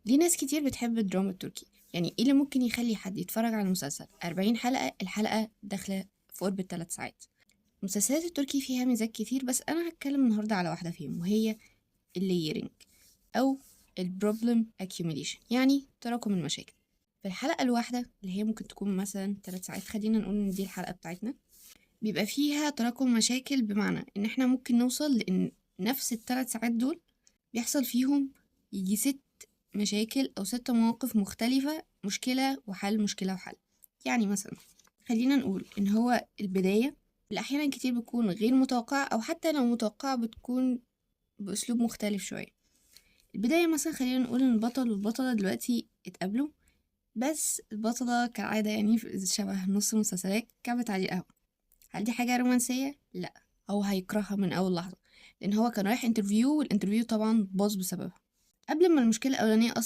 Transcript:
ليه ناس كتير بتحب الدراما التركي؟ يعني ايه اللي ممكن يخلي حد يتفرج على مسلسل 40 حلقة الحلقة داخلة في قرب ال3 ساعات؟ المسلسلات التركي فيها ميزات كتير، بس انا هتكلم النهاردة على واحدة فيهم، وهي اللايرنج او البروبلم accumulation، يعني تراكم المشاكل. في الحلقة الواحدة اللي هي ممكن تكون مثلا 3 ساعات، خلينا نقول ان دي الحلقة بتاعتنا، بيبقى فيها تراكم مشاكل، بمعنى ان احنا ممكن نوصل لان نفس ال3 ساعات دول بيحصل فيهم يجي 6 مشاكل او 6 مواقف مختلفة، مشكلة وحل، مشكلة وحل. يعني مثلا خلينا نقول ان هو البداية اللي احيانا كتير بتكون غير متوقعة، او حتى لو متوقعة بتكون باسلوب مختلف شوية. البداية مثلا خلينا نقول ان البطل والبطلة دلوقتي اتقابلوا، بس البطلة كالعادة يعني شبه نص المسلسلات كعبت عليه القهوة. هل دي حاجة رومانسية؟ لا، هو هيكرهها من أول لحظة، لأن هو كان رايح انترفيو، والانترفيو طبعا باظ بسببها. قبل ما المشكلة الأولانية